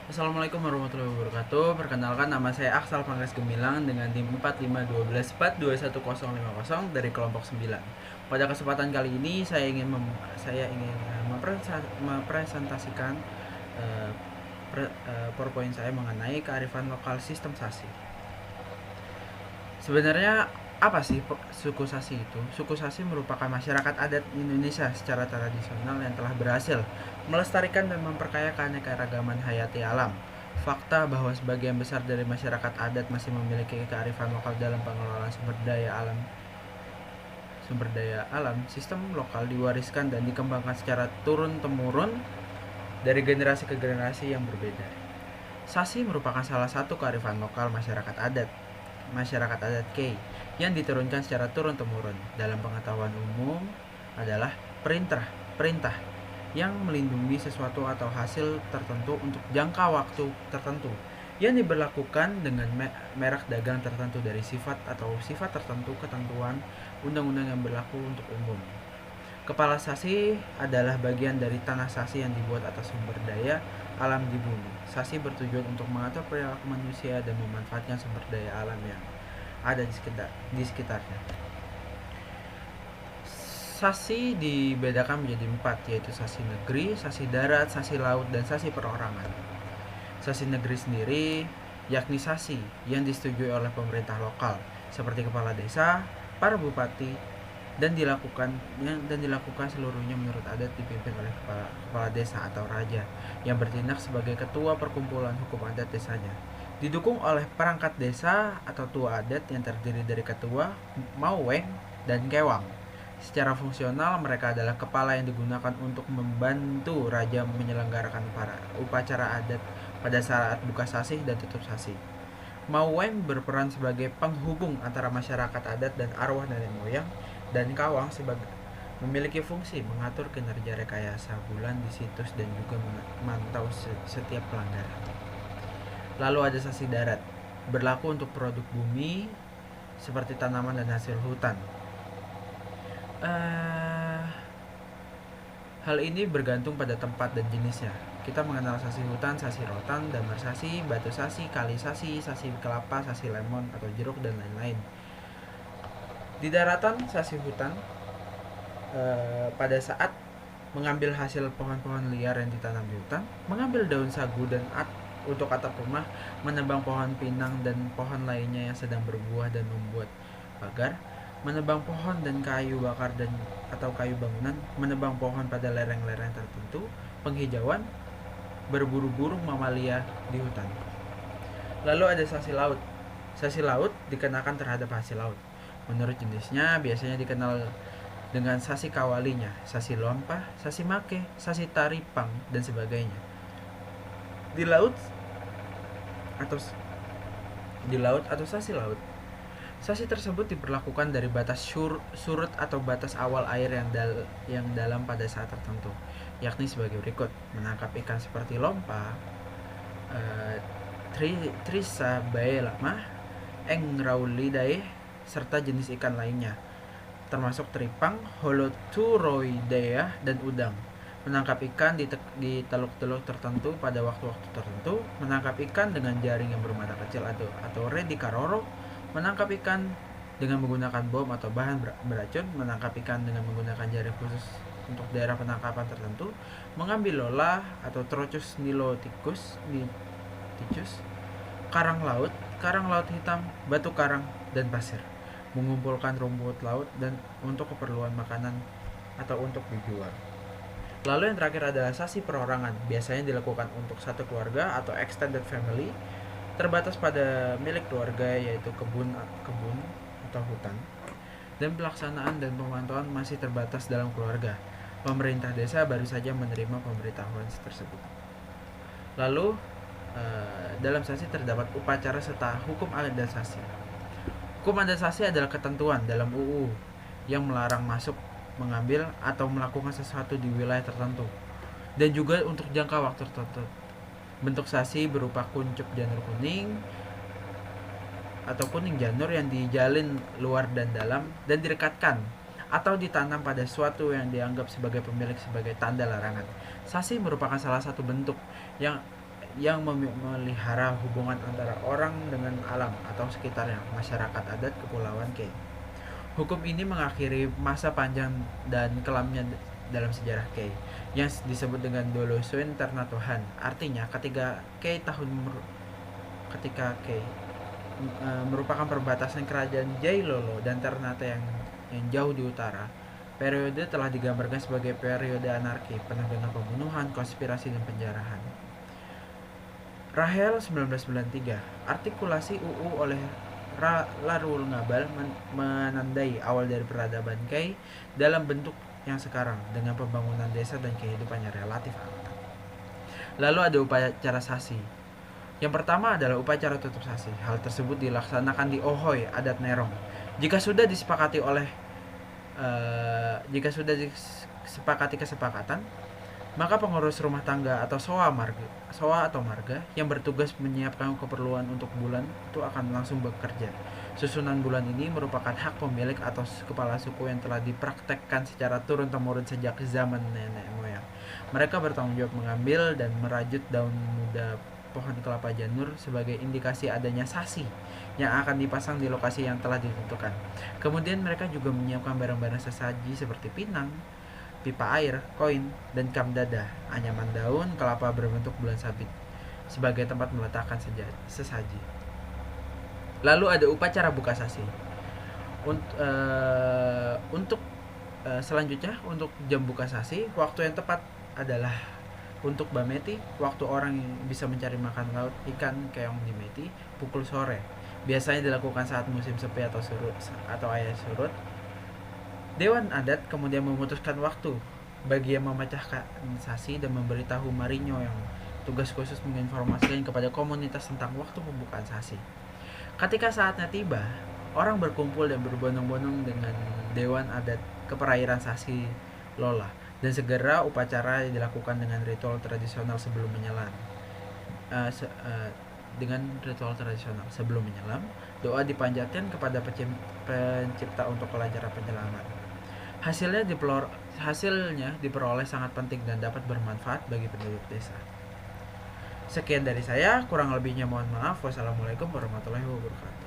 Assalamualaikum warahmatullahi wabarakatuh. Perkenalkan, nama saya Aksal Pangkas Gemilang dengan tim 4512421050 dari kelompok 9. Pada kesempatan kali ini saya ingin mempresentasikan uh, PowerPoint saya mengenai kearifan lokal sistem SASI. Sebenarnya apa sih suku Sasi itu? Suku Sasi merupakan masyarakat adat Indonesia secara tradisional yang telah berhasil melestarikan dan memperkaya keanekaragaman hayati alam. Fakta bahwa sebagian besar dari masyarakat adat masih memiliki kearifan lokal dalam pengelolaan sumber daya alam, sistem lokal diwariskan dan dikembangkan secara turun-temurun dari generasi ke generasi yang berbeda. Sasi merupakan salah satu kearifan lokal masyarakat adat K yang diturunkan secara turun-temurun. Dalam pengetahuan umum adalah perintah yang melindungi sesuatu atau hasil tertentu untuk jangka waktu tertentu yang diberlakukan dengan merek dagang tertentu dari sifat tertentu ketentuan undang-undang yang berlaku untuk umum. Kepala Sasi adalah bagian dari tanah Sasi yang dibuat atas sumber daya alam di bumi. Sasi bertujuan untuk mengatur perilaku manusia dan memanfaatkan sumber daya alam yang ada di sekitarnya. Sasi dibedakan menjadi 4, yaitu sasi negeri, sasi darat, sasi laut, dan sasi perorangan. Sasi negeri sendiri yakni sasi yang disetujui oleh pemerintah lokal, seperti kepala desa, para bupati, dan dilakukan seluruhnya menurut adat dipimpin oleh kepala desa atau raja yang bertindak sebagai ketua perkumpulan hukum adat desanya. Didukung oleh perangkat desa atau tua adat yang terdiri dari ketua, mauweng, dan kewang. Secara fungsional, mereka adalah kepala yang digunakan untuk membantu raja menyelenggarakan upacara adat pada saat buka sasih dan tutup sasih. Mauweng berperan sebagai penghubung antara masyarakat adat dan arwah nenek moyang, dan kawang memiliki fungsi mengatur kinerja rekayasa bulan di situs dan juga memantau setiap pelanggaran. Lalu ada sasi darat, berlaku untuk produk bumi seperti tanaman dan hasil hutan. Hal ini bergantung pada tempat dan jenisnya. Kita mengenal sasi hutan, sasi rotan, damar sasi, batu sasi, kali sasi kelapa, sasi lemon atau jeruk, dan lain-lain. Di daratan, sasi hutan pada saat mengambil hasil pohon-pohon liar yang ditanam di hutan, mengambil daun sagu dan untuk atap rumah, menebang pohon pinang dan pohon lainnya yang sedang berbuah dan membuat pagar, menebang pohon dan kayu bakar atau kayu bangunan, menebang pohon pada lereng-lereng tertentu, penghijauan, berburu burung mamalia di hutan. Lalu ada sasi laut. Sasi laut dikenakan terhadap hasil laut. Menurut jenisnya, biasanya dikenal dengan sasi kawalinya, sasi lompah, sasi make, sasi taripang, dan sebagainya. Di laut atau sasi laut, sasi tersebut diperlakukan dari batas surut atau batas awal air yang dalam pada saat tertentu, yakni sebagai berikut: menangkap ikan seperti lompah, trisa bae lamah, engraulidae, serta jenis ikan lainnya, termasuk teripang, holoturoidea, dan udang. Menangkap ikan di teluk-teluk tertentu pada waktu-waktu tertentu, menangkap ikan dengan jaring yang bermata kecil atau redi karoro, menangkap ikan dengan menggunakan bom atau bahan beracun, menangkap ikan dengan menggunakan jaring khusus untuk daerah penangkapan tertentu, mengambil lola atau Trochus niloticus, karang laut hitam, batu karang, dan pasir, mengumpulkan rumput laut dan untuk keperluan makanan atau untuk dijual. Lalu yang terakhir adalah sasi perorangan, biasanya dilakukan untuk satu keluarga atau extended family, terbatas pada milik keluarga, yaitu kebun atau hutan, dan pelaksanaan dan pemantauan masih terbatas dalam keluarga. Pemerintah desa baru saja menerima pemberitahuan tersebut. Lalu dalam sasi terdapat upacara serta hukum adat sasi. Hukum adat sasi adalah ketentuan dalam UU yang melarang masuk, mengambil, atau melakukan sesuatu di wilayah tertentu, dan juga untuk jangka waktu tertentu. Bentuk sasi berupa kuncup janur kuning atau kuning janur yang dijalin luar dan dalam dan direkatkan atau ditanam pada suatu yang dianggap sebagai pemilik sebagai tanda larangan. Sasi merupakan salah satu bentuk yang yang memelihara hubungan antara orang dengan alam atau sekitarnya, masyarakat adat Kepulauan Kei. Hukum ini mengakhiri masa panjang dan kelamnya dalam sejarah Kei, yang disebut dengan Dolosuin Ternatuhan. Artinya, ketika Kei merupakan perbatasan kerajaan Jailolo dan Ternate yang jauh di utara, periode telah digambarkan sebagai periode anarki, penuh dengan pembunuhan, konspirasi, dan penjarahan. Rahel 1993, artikulasi UU oleh Larul Ngabal menandai awal dari peradaban Kei dalam bentuk yang sekarang dengan pembangunan desa dan kehidupannya relatif aman. Lalu ada upacara sasi. Yang pertama adalah upacara tutup sasi. Hal tersebut dilaksanakan di Ohoy, adat Nerong. Jika sudah disepakati kesepakatan, maka pengurus rumah tangga atau soa atau marga yang bertugas menyiapkan keperluan untuk bulan itu akan langsung bekerja. Susunan bulan ini merupakan hak pemilik atau kepala suku yang telah dipraktekkan secara turun-temurun sejak zaman nenek moyang. Mereka bertanggung jawab mengambil dan merajut daun muda pohon kelapa janur sebagai indikasi adanya sasi yang akan dipasang di lokasi yang telah ditentukan. Kemudian mereka juga menyiapkan barang-barang sesaji seperti pinang, pipa air, koin, dan kam dada, anyaman daun kelapa berbentuk bulan sabit sebagai tempat meletakkan sesaji. Lalu ada upacara buka sasi. Selanjutnya untuk jam buka sasi, waktu yang tepat adalah untuk Bameti, waktu orang bisa mencari makan laut ikan keong di Meti, pukul sore. Biasanya dilakukan saat musim sepi atau air surut. Dewan adat kemudian memutuskan waktu bagi yang memecahkan sasi dan memberitahu Marinyo yang tugas khusus menginformasikan kepada komunitas tentang waktu pembukaan sasi. Ketika saatnya tiba, orang berkumpul dan berbondong-bondong dengan Dewan adat ke perairan Sasi Lola, dan segera upacara dilakukan dengan ritual tradisional sebelum menyelam. Sebelum menyelam, doa dipanjatkan kepada pencipta untuk kelancaran penyelaman. Hasilnya diperoleh sangat penting dan dapat bermanfaat bagi penduduk desa. Sekian dari saya, kurang lebihnya mohon maaf. Wassalamualaikum warahmatullahi wabarakatuh.